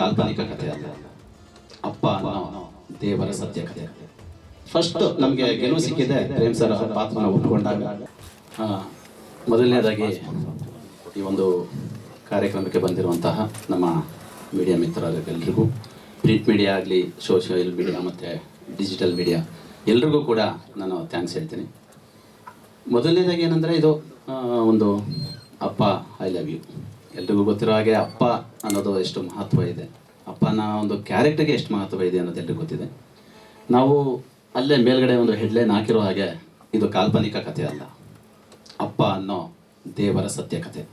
ಕಾಲ್ಪನಿಕ ಕಥೆ ಅಲ್ಲ, ಅಪ್ಪ ಅನ್ನೋ ದೇವರ ಸತ್ಯ ಕಥೆ. ಫಸ್ಟ್ ನಮಗೆ ಗೆಲುವು ಸಿಕ್ಕಿದೆ ಪ್ರೇಮ್ ಸರ್ ಪಾತ್ರನ ಒಪ್ಪಿಕೊಂಡಾಗ. ಮೊದಲನೇದಾಗಿ ಈ ಒಂದು ಕಾರ್ಯಕ್ರಮಕ್ಕೆ ಬಂದಿರುವಂತಹ ನಮ್ಮ ಮೀಡಿಯಾ ಮಿತ್ರರಿಗೆಲ್ಲರಿಗೂ, ಪ್ರಿಂಟ್ ಮೀಡಿಯಾ ಆಗಲಿ, ಸೋಷಿಯಲ್ ಮೀಡಿಯಾ ಮತ್ತು ಡಿಜಿಟಲ್ ಮೀಡಿಯಾ ಎಲ್ರಿಗೂ ಕೂಡ ನಾನು ಥ್ಯಾಂಕ್ಸ್ ಹೇಳ್ತೀನಿ. ಮೊದಲನೇದಾಗಿ ಏನಂದರೆ, ಇದು ಒಂದು ಅಪ್ಪ ಐ ಲವ್ ಯು. ಎಲ್ರಿಗೂ ಗೊತ್ತಿರೋ ಹಾಗೆ ಅಪ್ಪ ಅನ್ನೋದು ಎಷ್ಟು ಮಹತ್ವ ಇದೆ, ಅಪ್ಪನ ಒಂದು ಕ್ಯಾರೆಕ್ಟರ್ಗೆ ಎಷ್ಟು ಮಹತ್ವ ಇದೆ ಅನ್ನೋದು ಎಲ್ರಿಗೂ ಗೊತ್ತಿದೆ. ನಾವು ಅಲ್ಲೇ ಮೇಲ್ಗಡೆ ಒಂದು ಹೆಡ್ಲೈನ್ ಹಾಕಿರೋ ಹಾಗೆ, ಇದು ಕಾಲ್ಪನಿಕ ಕಥೆ ಅಲ್ಲ, ಅಪ್ಪ ಅನ್ನೋ ದೇವರ ಸತ್ಯ ಕಥೆ.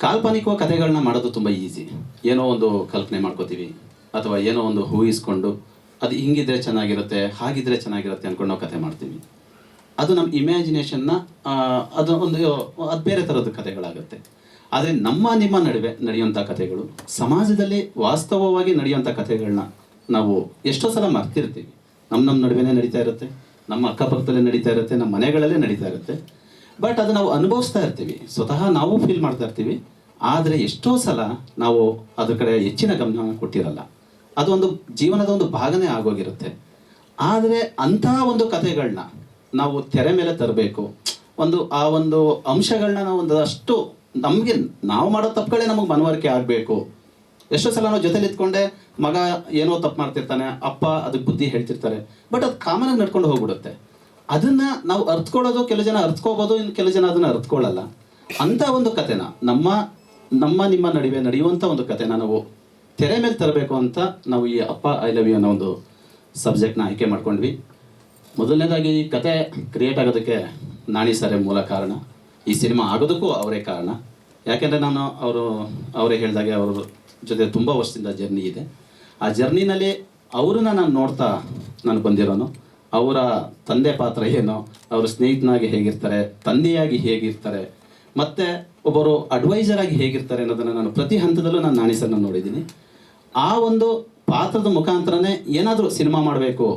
ಕಾಲ್ಪನಿಕ ಕಥೆಗಳನ್ನ ಮಾಡೋದು ತುಂಬ ಈಸಿ. ಏನೋ ಒಂದು ಕಲ್ಪನೆ ಮಾಡ್ಕೋತೀವಿ, ಅಥವಾ ಏನೋ ಒಂದು ಊಹಿಸ್ಕೊಂಡು ಅದು ಹಿಂಗಿದ್ರೆ ಚೆನ್ನಾಗಿರುತ್ತೆ, ಹಾಗಿದ್ರೆ ಚೆನ್ನಾಗಿರುತ್ತೆ ಅಂದ್ಕೊಂಡು ನಾವು ಕಥೆ ಮಾಡ್ತೀವಿ. ಅದು ನಮ್ಮ ಇಮ್ಯಾಜಿನೇಷನ್ನ ಅದು ಬೇರೆ ಥರದ ಕಥೆಗಳಾಗುತ್ತೆ. ಆದರೆ ನಿಮ್ಮ ನಡುವೆ ನಡೆಯುವಂಥ ಕಥೆಗಳು, ಸಮಾಜದಲ್ಲಿ ವಾಸ್ತವವಾಗಿ ನಡೆಯುವಂಥ ಕಥೆಗಳನ್ನ ನಾವು ಎಷ್ಟೋ ಸಲ ಮರ್ತಿರ್ತೀವಿ. ನಮ್ಮ ನಡುವೆನೇ ನಡೀತಾ ಇರುತ್ತೆ, ನಮ್ಮ ಅಕ್ಕಪಕ್ಕದಲ್ಲೇ ನಡೀತಾ ಇರುತ್ತೆ, ನಮ್ಮ ಮನೆಗಳಲ್ಲೇ ನಡೀತಾ ಇರುತ್ತೆ. ಬಟ್ ಅದು ನಾವು ಅನುಭವಿಸ್ತಾ ಇರ್ತೀವಿ, ಸ್ವತಃ ನಾವು ಫೀಲ್ ಮಾಡ್ತಾ ಇರ್ತೀವಿ. ಆದರೆ ಎಷ್ಟೋ ಸಲ ನಾವು ಅದ್ರ ಕಡೆ ಹೆಚ್ಚಿನ ಗಮನ ಕೊಟ್ಟಿರಲ್ಲ. ಅದು ಒಂದು ಜೀವನದ ಒಂದು ಭಾಗನೇ ಆಗೋಗಿರುತ್ತೆ. ಆದರೆ ಅಂತಹ ಒಂದು ಕಥೆಗಳನ್ನ ನಾವು ತೆರೆ ಮೇಲೆ ತರಬೇಕು. ಆ ಒಂದು ಅಂಶಗಳನ್ನ ನಾವು ಒಂದಷ್ಟು ನಮಗೆ ನಾವು ಮಾಡೋ ತಪ್ಪುಗಳೇ ನಮಗೆ ಮನವರಿಕೆ ಆಗಬೇಕು. ಎಷ್ಟೋ ಸಲ ನಾವು ಜೊತೆಲಿ ಇದ್ಕೊಂಡೆ, ಮಗ ಏನೋ ತಪ್ಪು ಮಾಡ್ತಿರ್ತಾನೆ, ಅಪ್ಪ ಅದಕ್ಕೆ ಬುದ್ಧಿ ಹೇಳ್ತಿರ್ತಾರೆ, ಬಟ್ ಅದು ಕಾಮನಾಗಿ ನಡ್ಕೊಂಡು ಹೋಗ್ಬಿಡುತ್ತೆ. ಅದನ್ನ ನಾವು ಅರ್ಥಕೊಳ್ಳೋದು, ಕೆಲವು ಜನ ಅರ್ಥಕೋಬೋದು, ಇನ್ನು ಕೆಲವು ಜನ ಅದನ್ನ ಅರ್ಥಕೊಳ್ಳಲ್ಲ. ಅಂತ ಒಂದು ಕಥೆನ ನಿಮ್ಮ ನಡುವೆ ನಡೆಯುವಂಥ ಒಂದು ಕಥೆನ ನಾವು ತೆರೆ ಮೇಲೆ ತರಬೇಕು ಅಂತ ನಾವು ಈ ಅಪ್ಪ ಐ ಲವ್ ಯು ಅನ್ನೋ ಒಂದು ಸಬ್ಜೆಕ್ಟ್ನ ಆಯ್ಕೆ ಮಾಡ್ಕೊಂಡ್ವಿ. ಮೊದಲನೇದಾಗಿ ಈ ಕತೆ ಕ್ರಿಯೇಟ್ ಆಗೋದಕ್ಕೆ ನಾಣಿ ಸರೇ ಮೂಲ ಕಾರಣ. ಈ ಸಿನಿಮಾ ಆಗೋದಕ್ಕೂ ಅವರೇ ಕಾರಣ. ಯಾಕೆಂದರೆ ಅವರೇ ಹೇಳಿದಾಗೆ ಅವ್ರ ಜೊತೆ ತುಂಬ ವರ್ಷದಿಂದ ಜರ್ನಿ ಇದೆ. ಆ ಜರ್ನಿನಲ್ಲಿ ಅವ್ರನ್ನ ನಾನು ನೋಡ್ತಾ ನಾನು ಬಂದಿರೋನು. ಅವರ ತಂದೆ ಪಾತ್ರ ಏನು, ಅವರ ಸ್ನೇಹಿತನಾಗಿ ಹೇಗಿರ್ತಾರೆ, ತಂದೆಯಾಗಿ ಹೇಗಿರ್ತಾರೆ, ಮತ್ತು ಒಬ್ಬರು ಅಡ್ವೈಸರ್ ಆಗಿ ಹೇಗಿರ್ತಾರೆ ಅನ್ನೋದನ್ನು ನಾನು ಪ್ರತಿ ಹಂತದಲ್ಲೂ ನಾನು ನಾಣಿ ಸರ್ನ ನೋಡಿದ್ದೀನಿ. ಆ ಒಂದು ಪಾತ್ರದ ಮುಖಾಂತರನೇ ಏನಾದರೂ ಸಿನಿಮಾ ಮಾಡಬೇಕು,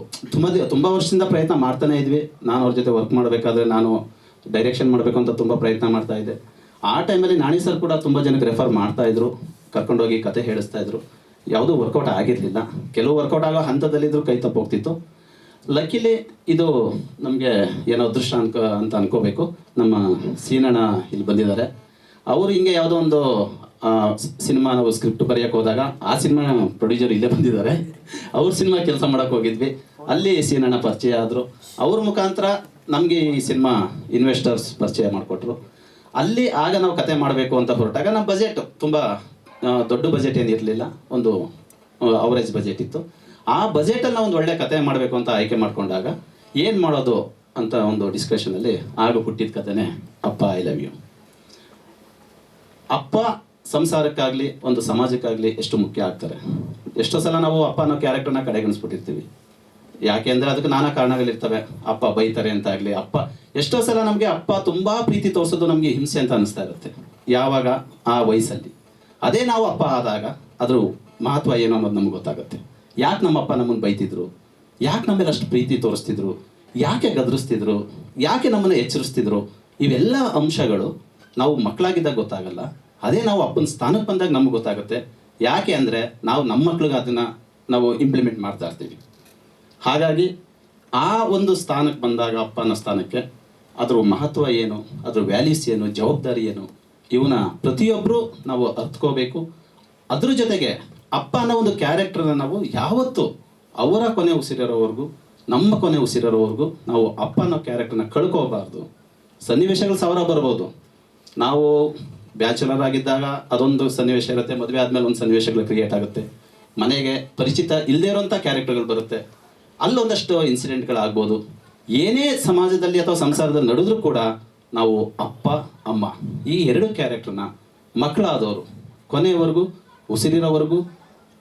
ತುಂಬ ವರ್ಷದಿಂದ ಪ್ರಯತ್ನ ಮಾಡ್ತಾನೆ ಇದ್ವಿ. ನಾನು ಅವ್ರ ಜೊತೆ ವರ್ಕ್ ಮಾಡಬೇಕಾದ್ರೆ ನಾನು ಡೈರೆಕ್ಷನ್ ಮಾಡಬೇಕು ಅಂತ ತುಂಬ ಪ್ರಯತ್ನ ಮಾಡ್ತಾ ಇದ್ದೆ. ಆ ಟೈಮಲ್ಲಿ ನಾಣಿ ಸರ್ ಕೂಡ ತುಂಬ ಜನಕ್ಕೆ ರೆಫರ್ ಮಾಡ್ತಾಯಿದ್ರು, ಕರ್ಕೊಂಡೋಗಿ ಕತೆ ಹೇಳಿಸ್ತಾಯಿದ್ರು. ಯಾವುದೂ ವರ್ಕೌಟ್ ಆಗಿರಲಿಲ್ಲ. ಕೆಲವು ವರ್ಕೌಟ್ ಆಗೋ ಹಂತದಲ್ಲಿದ್ದರೂ ಕೈ ತಪ್ಪೋಗ್ತಿತ್ತು. ಲಕ್ಕಿಲಿ ಇದು ನಮಗೆ ಏನೋ ಅದೃಷ್ಟ ಅಂತ ಅನ್ಕೋಬೇಕು. ನಮ್ಮ ಸೀನಣ್ಣ ಇಲ್ಲಿ ಬಂದಿದ್ದಾರೆ. ಅವರು ಹಿಂಗೆ ಯಾವುದೋ ಒಂದು ಸಿನಿಮಾ ನಾವು ಸ್ಕ್ರಿಪ್ಟ್ ಬರೆಯೋಕೆ ಹೋದಾಗ, ಆ ಸಿನಿಮಾ ಪ್ರೊಡ್ಯೂಸರ್ ಇಲ್ಲೇ ಬಂದಿದ್ದಾರೆ. ಅವ್ರ ಸಿನಿಮಾ ಕೆಲಸ ಮಾಡೋಕೆ ಹೋಗಿದ್ವಿ. ಅಲ್ಲಿ ಸೀನಣ್ಣ ಪರಿಚಯ ಆದರು. ಅವ್ರ ಮುಖಾಂತರ ನಮಗೆ ಈ ಸಿನಿಮಾ ಇನ್ವೆಸ್ಟರ್ಸ್ ಪರಿಚಯ ಮಾಡಿಕೊಟ್ರು. ಅಲ್ಲಿ ಆಗ ನಾವು ಕತೆ ಮಾಡಬೇಕು ಅಂತ ಹೊರಟಾಗ ನಮ್ಮ ಬಜೆಟ್ ತುಂಬ ದೊಡ್ಡ ಬಜೆಟ್ ಏನಿರಲಿಲ್ಲ, ಒಂದು ಅವರೇಜ್ ಬಜೆಟ್ ಇತ್ತು. ಆ ಬಜೆಟಲ್ಲಿ ನಾವು ಒಂದು ಒಳ್ಳೆ ಕತೆ ಮಾಡಬೇಕು ಅಂತ ಆಯ್ಕೆ ಮಾಡಿಕೊಂಡಾಗ ಏನು ಮಾಡೋದು ಅಂತ ಒಂದು ಡಿಸ್ಕಷನಲ್ಲಿ ಆಗ ಹುಟ್ಟಿದ ಕಥೆನೇ ಅಪ್ಪ ಐ ಲವ್ ಯು. ಅಪ್ಪ ಸಂಸಾರಕ್ಕಾಗಲಿ ಒಂದು ಸಮಾಜಕ್ಕಾಗಲಿ ಎಷ್ಟು ಮುಖ್ಯ ಆಗ್ತಾರೆ. ಎಷ್ಟೋ ಸಲ ನಾವು ಅಪ್ಪ ಅನ್ನೋ ಕ್ಯಾರೆಕ್ಟರ್ನ ಕಡೆಗಣಿಸ್ಬಿಟ್ಟಿರ್ತೀವಿ. ಯಾಕೆ ಅಂದರೆ ಅದಕ್ಕೆ ನಾನಾ ಕಾರಣಗಳಿರ್ತವೆ. ಅಪ್ಪ ಬೈತಾರೆ ಅಂತ ಆಗಲಿ, ಅಪ್ಪ ಎಷ್ಟೋ ಸಲ ನಮಗೆ ಅಪ್ಪ ತುಂಬ ಪ್ರೀತಿ ತೋರಿಸೋದು ನಮಗೆ ಹಿಂಸೆ ಅಂತ ಅನಿಸ್ತಾ ಇರುತ್ತೆ. ಯಾವಾಗ ಆ ವಯಸ್ಸಲ್ಲಿ. ಅದೇ ನಾವು ಅಪ್ಪ ಆದಾಗ ಅದ್ರ ಮಹತ್ವ ಏನು ಅನ್ನೋದು ನಮ್ಗೆ ಗೊತ್ತಾಗುತ್ತೆ. ಯಾಕೆ ನಮ್ಮಪ್ಪ ನಮ್ಮನ್ನು ಬೈತಿದ್ರು, ಯಾಕೆ ನಮ್ಮೇಲೆ ಅಷ್ಟು ಪ್ರೀತಿ ತೋರಿಸ್ತಿದ್ರು, ಯಾಕೆ ಗದರಿಸ್ತಿದ್ರು, ಯಾಕೆ ನಮ್ಮನ್ನು ಎಚ್ಚರಿಸ್ತಿದ್ರು, ಇವೆಲ್ಲ ಅಂಶಗಳು ನಾವು ಮಕ್ಕಳಾಗಿದ್ದಾಗ ಗೊತ್ತಾಗಲ್ಲ. ಅದೇ ನಾವು ಅಪ್ಪನ ಸ್ಥಾನಕ್ಕೆ ಬಂದಾಗ ನಮ್ಗೆ ಗೊತ್ತಾಗುತ್ತೆ. ಯಾಕೆ ಅಂದರೆ ನಾವು ನಮ್ಮ ಮಕ್ಳಿಗೆ ಅದನ್ನು ನಾವು ಇಂಪ್ಲಿಮೆಂಟ್ ಮಾಡ್ತಾ ಇರ್ತೀವಿ. ಹಾಗಾಗಿ ಆ ಒಂದು ಸ್ಥಾನಕ್ಕೆ ಬಂದಾಗ, ಅಪ್ಪನ ಸ್ಥಾನಕ್ಕೆ, ಅದ್ರ ಮಹತ್ವ ಏನು, ಅದ್ರ ವ್ಯಾಲ್ಯೂಸ್ ಏನು, ಜವಾಬ್ದಾರಿ ಏನು, ಇವನ್ನ ಪ್ರತಿಯೊಬ್ಬರು ನಾವು ಅರ್ಥಕೋಬೇಕು. ಅದ್ರ ಜೊತೆಗೆ ಅಪ್ಪ ಅನ್ನೋ ಒಂದು ಕ್ಯಾರೆಕ್ಟರ್ನ ನಾವು ಯಾವತ್ತೂ ಅವರ ಕೊನೆ ಉಸಿರಿರೋವರೆಗೂ, ನಮ್ಮ ಕೊನೆ ಉಸಿರಿರೋವರೆಗೂ ನಾವು ಅಪ್ಪ ಅನ್ನೋ ಕ್ಯಾರೆಕ್ಟರ್ನ ಕಳ್ಕೋಬಾರ್ದು. ಸನ್ನಿವೇಶಗಳು ಸಾವಿರ ಬರ್ಬೋದು. ನಾವು ಬ್ಯಾಚುಲರ್ ಆಗಿದ್ದಾಗ ಅದೊಂದು ಸನ್ನಿವೇಶ ಇರುತ್ತೆ, ಮದುವೆ ಆದಮೇಲೆ ಒಂದು ಸನ್ನಿವೇಶಗಳು ಕ್ರಿಯೇಟ್ ಆಗುತ್ತೆ, ಮನೆಗೆ ಪರಿಚಿತ ಇಲ್ಲದೇ ಇರೋಂಥ ಕ್ಯಾರೆಕ್ಟರ್ಗಳು ಬರುತ್ತೆ, ಅಲ್ಲೊಂದಷ್ಟು ಇನ್ಸಿಡೆಂಟ್ಗಳಾಗ್ಬೋದು. ಏನೇ ಸಮಾಜದಲ್ಲಿ ಅಥವಾ ಸಂಸಾರದಲ್ಲಿ ನಡೆದ್ರೂ ಕೂಡ ನಾವು ಅಪ್ಪ ಅಮ್ಮ ಈ ಎರಡು ಕ್ಯಾರೆಕ್ಟರ್ನ ಮಕ್ಕಳಾದವರು ಕೊನೆಯವರೆಗೂ, ಉಸಿರಿರೋವರೆಗೂ,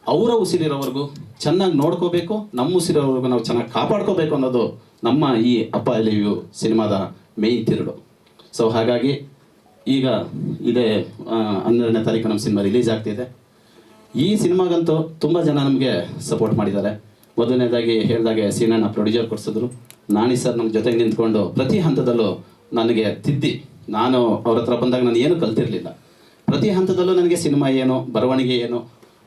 ಅವರ ಉಸಿರಿರೋವರೆಗೂ ಚೆನ್ನಾಗಿ ನೋಡ್ಕೋಬೇಕು. ನಮ್ಮ ಉಸಿರಿರೋವರೆಗೂ ನಾವು ಚೆನ್ನಾಗಿ ಕಾಪಾಡ್ಕೋಬೇಕು ಅನ್ನೋದು ನಮ್ಮ ಈ ಅಪ್ಪ ಐ ಲವ್ ಯು ಸಿನಿಮಾದ ಮೇಯ್ನ್ ತಿರುಳು. ಸೊ ಹಾಗಾಗಿ ಈಗ ಇದೇ 12ನೇ ತಾರೀಕು ನಮ್ಮ ಸಿನಿಮಾ ರಿಲೀಸ್ ಆಗ್ತಿದೆ. ಈ ಸಿನಿಮಾಗಂತೂ ತುಂಬ ಜನ ನಮಗೆ ಸಪೋರ್ಟ್ ಮಾಡಿದ್ದಾರೆ. ಮೊದಲನೇದಾಗಿ ಹೇಳಿದಾಗೆ ಸೀನಣ್ಣ ಪ್ರೊಡ್ಯೂಸರ್ ಕೊಡಿಸಿದ್ರು. ನಾಣಿ ಸರ್ ನಮ್ಮ ಜೊತೆಗೆ ನಿಂತ್ಕೊಂಡು ಪ್ರತಿ ಹಂತದಲ್ಲೂ ನನಗೆ ತಿದ್ದಿ, ನಾನು ಅವ್ರ ಹತ್ರ ಬಂದಾಗ ನಾನು ಏನು ಕಲ್ತಿರಲಿಲ್ಲ. ಪ್ರತಿ ಹಂತದಲ್ಲೂ ನನಗೆ ಸಿನಿಮಾ ಏನು, ಬರವಣಿಗೆ ಏನು,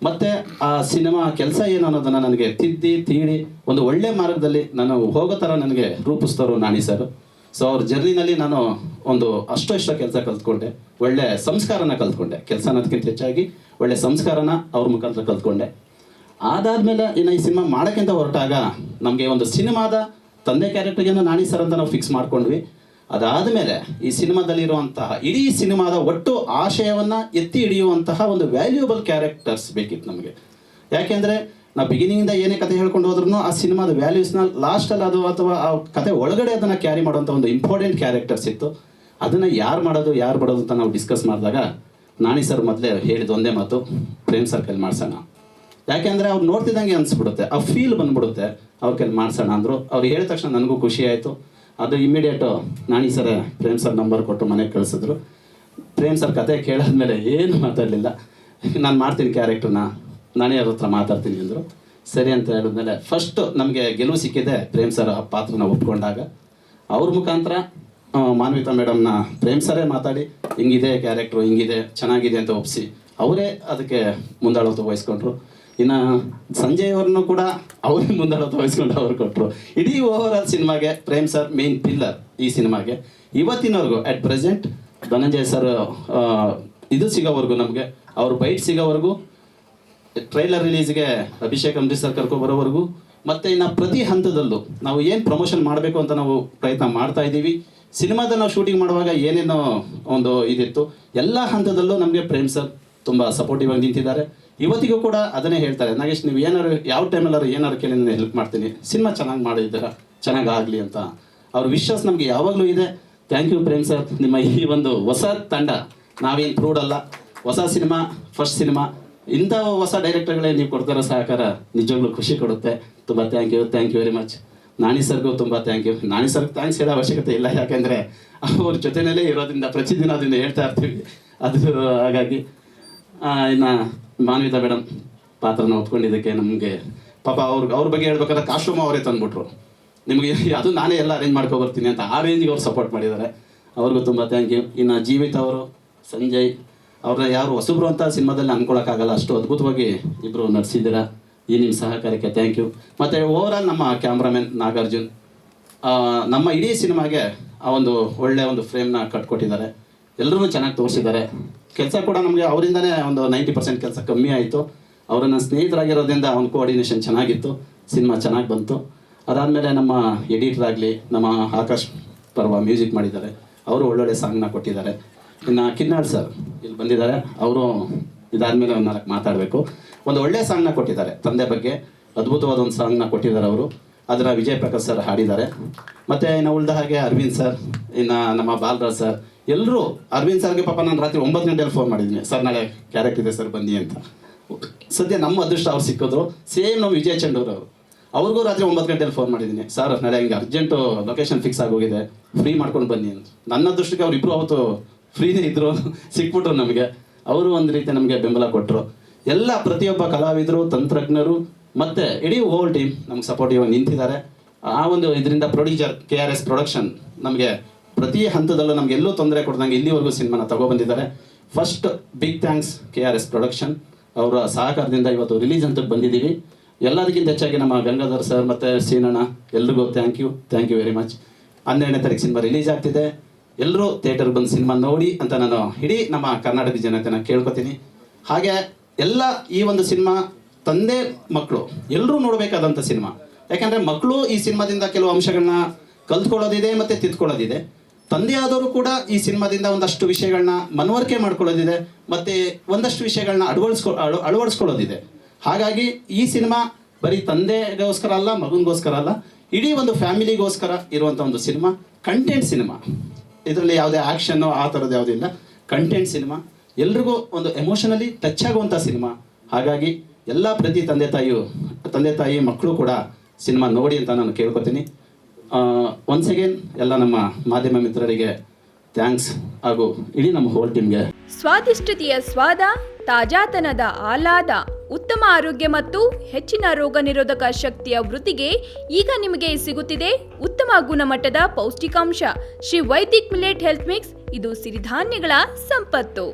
ಮತ್ತು ಆ ಸಿನಿಮಾ ಕೆಲಸ ಏನು ಅನ್ನೋದನ್ನು ನನಗೆ ತೀಡಿ ಒಂದು ಒಳ್ಳೆ ಮಾರ್ಗದಲ್ಲಿ ನಾನು ಹೋಗೋ ಥರ ನನಗೆ ರೂಪಿಸ್ತವರು ನಾಣಿ ಸರ್. ಸೊ ಅವ್ರ ಜರ್ನಿನಲ್ಲಿ ನಾನು ಒಂದು ಅಷ್ಟೋ ಕೆಲಸ ಕಲ್ತ್ಕೊಂಡೆ, ಒಳ್ಳೆ ಸಂಸ್ಕಾರನ ಕಲ್ತ್ಕೊಂಡೆ. ಕೆಲಸ ಅನ್ನೋದಕ್ಕಿಂತ ಹೆಚ್ಚಾಗಿ ಒಳ್ಳೆ ಸಂಸ್ಕಾರನ ಅವ್ರ ಮುಖಾಂತರ ಕಲ್ತ್ಕೊಂಡೆ. ಅದಾದಮೇಲೆ ಇನ್ನು ಈ ಸಿನಿಮಾ ಮಾಡೋಕ್ಕಿಂತ ಹೊರಟಾಗ ನಮಗೆ ಒಂದು ಸಿನಿಮಾದ ತಂದೆ ಕ್ಯಾರೆಕ್ಟರ್ಗೇನೋ ನಾಣಿ ಸರ್ ಅಂತ ನಾವು ಫಿಕ್ಸ್ ಮಾಡ್ಕೊಂಡ್ವಿ. ಅದಾದಮೇಲೆ ಈ ಸಿನಿಮಾದಲ್ಲಿರುವಂತಹ ಇಡೀ ಸಿನಿಮಾದ ಒಟ್ಟು ಆಶಯವನ್ನು ಎತ್ತಿ ಹಿಡಿಯುವಂತಹ ಒಂದು ವ್ಯಾಲ್ಯೂಬಲ್ ಕ್ಯಾರೆಕ್ಟರ್ಸ್ ಬೇಕಿತ್ತು ನಮಗೆ. ಯಾಕೆಂದರೆ ನಾವು ಬಿಗಿನಿಂಗಿಂದ ಏನೇ ಕತೆ ಹೇಳ್ಕೊಂಡು ಹೋದ್ರೂ ಆ ಸಿನಿಮಾದ ವ್ಯಾಲ್ಯೂಸ್ನ ಲಾಸ್ಟಲ್ಲಿ ಅದು ಅಥವಾ ಆ ಕತೆ ಒಳಗಡೆ ಅದನ್ನು ಕ್ಯಾರಿ ಮಾಡುವಂಥ ಒಂದು ಇಂಪಾರ್ಟೆಂಟ್ ಕ್ಯಾರೆಕ್ಟರ್ಸ್ ಇತ್ತು. ಅದನ್ನು ಯಾರು ಬಿಡೋದು ಅಂತ ನಾವು ಡಿಸ್ಕಸ್ ಮಾಡಿದಾಗ ನಾಣಿ ಸರ್ ಮೊದಲೇ ಹೇಳಿದ ಒಂದೇ ಮಾತು, ಪ್ರೇಮ್ ಸರ್ ಕೈಲಿ ಮಾಡ್ಸೋಣ. ಯಾಕೆಂದರೆ ಅವ್ರು ನೋಡ್ತಿದ್ದಂಗೆ ಅನಿಸ್ಬಿಡುತ್ತೆ, ಆ ಫೀಲ್ ಬಂದ್ಬಿಡುತ್ತೆ, ಅವ್ರ ಕೈಲಿ ಮಾಡ್ಸೋಣ ಅಂದರು. ಅವ್ರು ಹೇಳಿದ ತಕ್ಷಣ ನನಗೂ ಖುಷಿ ಆಯಿತು. ಅದು immediate Nani sir Prem sir number ಕೊಟ್ಟು ಮನೆಗೆ ಕಳಿಸಿದ್ರು. ಪ್ರೇಮ್ ಸರ್ ಕತೆ ಕೇಳಾದ್ಮೇಲೆ ಏನು ಮಾತಾಡಲಿಲ್ಲ, ನಾನು ಮಾಡ್ತೀನಿ ಕ್ಯಾರೆಕ್ಟ್ರನ್ನ, ನಾನೇ ಅವ್ರ ಹತ್ರ ಮಾತಾಡ್ತೀನಿ ಅಂದರು. ಸರಿ ಅಂತ ಹೇಳಿದ್ಮೇಲೆ ಫಸ್ಟು ನಮಗೆ ಗೆಲುವು ಸಿಕ್ಕಿದೆ ಪ್ರೇಮ್ ಸರ್ ಆ ಪಾತ್ರನ ಒಪ್ಕೊಂಡಾಗ. ಅವ್ರ ಮುಖಾಂತರ ಮಾನ್ವಿತಾ ಮೇಡಮ್ನ ಪ್ರೇಮ್ ಸರೇ ಮಾತಾಡಿ ಹಿಂಗಿದೆ ಕ್ಯಾರೆಕ್ಟ್ರು, ಹಿಂಗಿದೆ ಚೆನ್ನಾಗಿದೆ ಅಂತ ಒಪ್ಪಿಸಿ ಅವರೇ ಅದಕ್ಕೆ ಮುಂದಾಳತ್ವ ವಹಿಸ್ಕೊಂಡ್ರು. ಇನ್ನು ಸಂಜಯ್ ಅವ್ರನ್ನೂ ಕೂಡ ಅವರೇ ಮುಂದಾಳತ್ವ ವಹಿಸ್ಕೊಂಡು ಅವ್ರು ಕೊಟ್ಟರು. ಇಡೀ ಓವರಾಲ್ ಸಿನಿಮಾಗೆ ಪ್ರೇಮ್ ಸರ್ ಮೇನ್ ಪಿಲ್ಲರ್ ಈ ಸಿನಿಮಾಗೆ. ಇವತ್ತಿನವರೆಗೂ ಅಟ್ ಪ್ರೆಸೆಂಟ್ ಧನಂಜಯ್ ಸರ್ ಇದು ಸಿಗೋವರೆಗೂ, ನಮಗೆ ಅವ್ರ ಬೈಟ್ ಸಿಗೋವರೆಗೂ, ಟ್ರೈಲರ್ ರಿಲೀಸ್ಗೆ ಅಭಿಷೇಕ್ ಅಂಬರೀಶ್ ಸರ್ ಕರ್ಕೊಬರೋವರೆಗೂ, ಮತ್ತು ಇನ್ನು ಪ್ರತಿ ಹಂತದಲ್ಲೂ ನಾವು ಏನು ಪ್ರಮೋಷನ್ ಮಾಡಬೇಕು ಅಂತ ನಾವು ಪ್ರಯತ್ನ ಮಾಡ್ತಾ ಇದ್ದೀವಿ. ಸಿನಿಮಾದ ನಾವು ಶೂಟಿಂಗ್ ಮಾಡುವಾಗ ಏನೇನೋ ಒಂದು ಇದಿತ್ತು, ಎಲ್ಲ ಹಂತದಲ್ಲೂ ನಮಗೆ ಪ್ರೇಮ್ ಸರ್ ತುಂಬ ಸಪೋರ್ಟಿವ್ ಆಗಿ ನಿಂತಿದ್ದಾರೆ. ಇವತ್ತಿಗೂ ಕೂಡ ಅದನ್ನೇ ಹೇಳ್ತಾರೆ, ನಾಗೇಶ್ ನೀವು ಏನಾರು ಯಾವ ಟೈಮಲ್ಲಾರು ಏನಾರು ಕೇಳಿ ನಾನು ಹೆಲ್ಪ್ ಮಾಡ್ತೀನಿ, ಸಿನಿಮಾ ಚೆನ್ನಾಗಿ ಮಾಡಿದ್ದೀರಾ, ಚೆನ್ನಾಗಿ ಆಗಲಿ ಅಂತ ಅವ್ರ ವಿಶ್ವಾಸ ನಮಗೆ ಯಾವಾಗಲೂ ಇದೆ. Thank you Prem sir. ನಿಮ್ಮ ಈ ಒಂದು ಹೊಸ ತಂಡ, ನಾವೇನು ಪ್ರೂಡ್ ಅಲ್ಲ, ಹೊಸ ಸಿನಿಮಾ, ಫಸ್ಟ್ ಸಿನಿಮಾ, ಇಂಥ ಹೊಸ ಡೈರೆಕ್ಟರ್ಗಳೇ ನೀವು ಕೊಡ್ತಾರೋ ಸಹಕಾರ ನಿಜವಾಗ್ಲೂ ಖುಷಿ ಕೊಡುತ್ತೆ. ತುಂಬ thank you very much. Nani ಸರ್ಗೂ ತುಂಬ ಥ್ಯಾಂಕ್ ಯು. ನಾಣಿ ಸರ್ಗೆ ಥ್ಯಾಂಕ್ಸ್ ಹೇಳೋ ಅವಶ್ಯಕತೆ ಇಲ್ಲ, ಯಾಕೆಂದರೆ ಅವ್ರ ಜೊತೆಯಲ್ಲೇ ಇರೋದ್ರಿಂದ ಪ್ರತಿದಿನ ಅದನ್ನು ಹೇಳ್ತಾ ಇರ್ತೀವಿ. ಅದು ಹಾಗಾಗಿ ಇನ್ನು ಮಾನ್ವಿತಾ ಮೇಡಮ್ ಪಾತ್ರನ ಒಪ್ಕೊಂಡಿದ್ದಕ್ಕೆ ನಮಗೆ ಪಾಪ ಅವ್ರ ಬಗ್ಗೆ ಹೇಳ್ಬೇಕಾದ್ರೆ ಕಾಸ್ಟ್ಯೂಮ್ ಅವರೇ ತಂದುಬಿಟ್ರು. ನಿಮಗೆ ಅದು ನಾನೇ ಎಲ್ಲ ಅರೇಂಜ್ ಮಾಡ್ಕೊಬರ್ತೀನಿ ಅಂತ ಆ ರೇಂಜಿಗೆ ಅವ್ರು ಸಪೋರ್ಟ್ ಮಾಡಿದ್ದಾರೆ. ಅವ್ರಿಗೂ ತುಂಬ ಥ್ಯಾಂಕ್ ಯು. ಇನ್ನು ಜೀವಿತ್ ಅವರು, ಸಂಜಯ್ ಅವ್ರನ್ನ ಯಾರು ಹೊಸಬ್ರು ಅಂತ ಸಿನಿಮಾದಲ್ಲಿ ಅಂದ್ಕೊಳಕ್ಕಾಗಲ್ಲ, ಅಷ್ಟು ಅದ್ಭುತವಾಗಿ ಇಬ್ಬರು ನಡೆಸಿದ್ದೀರಾ. ಈ ನಿಮ್ಮ ಸಹಕಾರಕ್ಕೆ ಥ್ಯಾಂಕ್ ಯು. ಮತ್ತು ಓವರಾಲ್ ನಮ್ಮ ಕ್ಯಾಮ್ರಾಮನ್ ನಾಗಾರ್ಜುನ್ ನಮ್ಮ ಇಡೀ ಸಿನಿಮಾಗೆ ಆ ಒಂದು ಒಳ್ಳೆಯ ಒಂದು ಫ್ರೇಮ್ನ ಕಟ್ಕೊಟ್ಟಿದ್ದಾರೆ. ಎಲ್ಲರೂ ಚೆನ್ನಾಗಿ ತೋರಿಸಿದ್ದಾರೆ. ಕೆಲಸ ಕೂಡ ನಮಗೆ ಅವರಿಂದನೇ ಒಂದು 90% ಕೆಲಸ ಕಮ್ಮಿ ಆಯಿತು. ಅವರನ್ನು ಸ್ನೇಹಿತರಾಗಿರೋದ್ರಿಂದ ಅವ್ನ ಕೋಆರ್ಡಿನೇಷನ್ ಚೆನ್ನಾಗಿತ್ತು, ಸಿನಿಮಾ ಚೆನ್ನಾಗಿ ಬಂತು. ಅದಾದಮೇಲೆ ನಮ್ಮ ಎಡಿಟರ್ ಆಗಲಿ, ನಮ್ಮ ಆಕಾಶ್ ಪರ್ವ ಮ್ಯೂಸಿಕ್ ಮಾಡಿದ್ದಾರೆ, ಅವರು ಒಳ್ಳೊಳ್ಳೆ ಸಾಂಗ್ನ ಕೊಟ್ಟಿದ್ದಾರೆ. ಇನ್ನು ಕಿನ್ನಾಳ್ ಸರ್ ಇಲ್ಲಿ ಬಂದಿದ್ದಾರೆ, ಅವರು ಇದಾದಮೇಲೆ ಒಂದು 4 ಮಾತಾಡಬೇಕು. ಒಂದು ಒಳ್ಳೆಯ ಸಾಂಗ್ನ ಕೊಟ್ಟಿದ್ದಾರೆ, ತಂದೆ ಬಗ್ಗೆ ಅದ್ಭುತವಾದ ಒಂದು ಸಾಂಗ್ನ ಕೊಟ್ಟಿದ್ದಾರೆ ಅವರು. ಅದರ ವಿಜಯ್ ಪ್ರಕಾಶ್ ಸರ್ ಹಾಡಿದ್ದಾರೆ. ಮತ್ತು ಇನ್ನು ಉಳಿದ ಹಾಗೆ ಅರವಿಂದ್ ಸರ್, ಇನ್ನು ನಮ್ಮ ಬಾಲರಾಜ್ ಸರ್, ಎಲ್ಲರೂ. ಅರವಿಂದ್ ಸರ್ಗೆ ಪಾಪ ನಾನು ರಾತ್ರಿ 9 ಗಂಟೆಯಲ್ಲಿ ಫೋನ್ ಮಾಡಿದ್ದೀನಿ, ಸರ್ ನಾಳೆ ಕ್ಯಾರೆಕ್ಟರ್ ಇದೆ ಸರ್ ಬನ್ನಿ ಅಂತ. ಸದ್ಯ ನಮ್ಮ ಅದೃಷ್ಟ ಅವ್ರು ಸಿಕ್ಕಿದ್ರು. ಸೇಮ್ ನಮ್ಮ ವಿಜಯ್ ಚಂಡೂರ್ ಅವ್ರಿಗೂ ರಾತ್ರಿ 9 ಗಂಟೆಯಲ್ಲಿ ಫೋನ್ ಮಾಡಿದ್ದೀನಿ, ಸರ್ ನಾಳೆ ಹಿಂಗೆ ಅರ್ಜೆಂಟು ಲೊಕೇಶನ್ ಫಿಕ್ಸ್ ಆಗೋಗಿದೆ, ಫ್ರೀ ಮಾಡ್ಕೊಂಡು ಬನ್ನಿ ಅಂತ. ನನ್ನ ಅದೃಷ್ಟಕ್ಕೆ ಅವ್ರಿಬ್ರು ಅವತ್ತು ಫ್ರೀನೇ ಇದ್ದರು, ಸಿಕ್ಬಿಟ್ರು ನಮಗೆ. ಅವರು ಒಂದು ರೀತಿ ನಮಗೆ ಬೆಂಬಲ ಕೊಟ್ಟರು. ಎಲ್ಲ ಪ್ರತಿಯೊಬ್ಬ ಕಲಾವಿದರು, ತಂತ್ರಜ್ಞರು ಮತ್ತು ಇಡೀ ಹೋಲ್ ಟೀಮ್ ನಮ್ಗೆ ಸಪೋರ್ಟಿವ್ ಆಗಿ ನಿಂತಿದ್ದಾರೆ. ಆ ಒಂದು ಇದರಿಂದ ಪ್ರೊಡ್ಯೂಸರ್ KRS ಪ್ರೊಡಕ್ಷನ್ ನಮಗೆ ಪ್ರತಿ ಹಂತದಲ್ಲೂ ನಮ್ಗೆ ಎಲ್ಲೂ ತೊಂದರೆ ಕೊಡ್ದಂಗೆ ಇಲ್ಲಿವರೆಗೂ ಸಿನಿಮಾನ ತಗೊಬಂದಿದ್ದಾರೆ. First big thanks KRS production, ಅವರ ಸಹಕಾರದಿಂದ ಇವತ್ತು ರಿಲೀಸ್ ಅಂತ ಬಂದಿದ್ದೀವಿ. ಎಲ್ಲದಕ್ಕಿಂತ ಹೆಚ್ಚಾಗಿ ನಮ್ಮ ಗಂಗಾಧರ್ ಸರ್ ಮತ್ತು ಸೀನಣ್ಣ ಎಲ್ರಿಗೂ ಥ್ಯಾಂಕ್ ಯು ವೆರಿ ಮಚ್. 12ನೇ ತಾರೀಕು ಸಿನಿಮಾ ರಿಲೀಸ್ ಆಗ್ತಿದೆ. ಎಲ್ಲರೂ ಥಿಯೇಟರ್ಗೆ ಬಂದು ಸಿನಿಮಾ ನೋಡಿ ಅಂತ ನಾನು ಇಡೀ ನಮ್ಮ ಕರ್ನಾಟಕ ಜನತೆನ ಕೇಳ್ಕೊತೀನಿ. ಹಾಗೆ ಎಲ್ಲ ಈ ಒಂದು ಸಿನಿಮಾ ತಂದೆ ಮಕ್ಕಳು ಎಲ್ಲರೂ ನೋಡಬೇಕಾದಂಥ ಸಿನಿಮಾ. ಯಾಕೆಂದರೆ ಮಕ್ಕಳು ಈ ಸಿನಿಮಾದಿಂದ ಕೆಲವು ಅಂಶಗಳನ್ನ ಕಲ್ತ್ಕೊಳ್ಳೋದಿದೆ ಮತ್ತು ತಿದ್ಕೊಳ್ಳೋದಿದೆ. ತಂದೆ ಆದವರು ಕೂಡ ಈ ಸಿನಿಮಾದಿಂದ ಒಂದಷ್ಟು ವಿಷಯಗಳನ್ನ ಮನವರಿಕೆ ಮಾಡ್ಕೊಳ್ಳೋದಿದೆ ಮತ್ತು ಒಂದಷ್ಟು ವಿಷಯಗಳನ್ನ ಅಳವಡಿಸ್ಕೊಳ್ಳೋದಿದೆ. ಹಾಗಾಗಿ ಈ ಸಿನಿಮಾ ಬರೀ ತಂದೆಗೋಸ್ಕರ ಅಲ್ಲ, ಮಗನಿಗೋಸ್ಕರ ಅಲ್ಲ, ಇಡೀ ಒಂದು ಫ್ಯಾಮಿಲಿಗೋಸ್ಕರ ಇರುವಂಥ ಒಂದು ಸಿನಿಮಾ. ಕಂಟೆಂಟ್ ಸಿನಿಮಾ, ಇದರಲ್ಲಿ ಯಾವುದೇ ಆ್ಯಕ್ಷನ್ನು ಆ ಥರದ್ದು ಯಾವುದೂ ಇಲ್ಲ. ಕಂಟೆಂಟ್ ಸಿನಿಮಾ, ಎಲ್ರಿಗೂ ಒಂದು ಎಮೋಷನಲಿ ಟಚ್ ಆಗುವಂಥ ಸಿನಿಮಾ. ಹಾಗಾಗಿ ಎಲ್ಲ ಪ್ರತಿ ತಂದೆ ತಾಯಿ ಮಕ್ಕಳು ಕೂಡ ಸಿನಿಮಾ ನೋಡಿ ಅಂತ ನಾನು ಕೇಳ್ಕೊತೀನಿ. ಒನ್ಸ್ ಅಗೇನ್ ಎಲ್ಲ ನಮ್ಮ ಮಾಧ್ಯಮ ಮಿತ್ರರಿಗೆ ಥ್ಯಾಂಕ್ಸ್, ಹಾಗೂ ಇಡೀ ನಮ್ಮ ಹೋಲ್ ಟೀಮ್ಗೆ. ಸ್ವಾದಿಷ್ಟತೆಯ ಸ್ವಾದ, ತಾಜಾತನದ ಆಹ್ಲಾದ, ಉತ್ತಮ ಆರೋಗ್ಯ ಮತ್ತು ಹೆಚ್ಚಿನ ರೋಗ ನಿರೋಧಕ ಶಕ್ತಿಯ ವೃದ್ಧಿಗೆ ಈಗ ನಿಮಗೆ ಸಿಗುತ್ತಿದೆ ಉತ್ತಮ ಗುಣಮಟ್ಟದ ಪೌಷ್ಟಿಕಾಂಶ. Shri Vaidik millet health mix, ಇದು ಸಿರಿಧಾನ್ಯಗಳ ಸಂಪತ್ತು.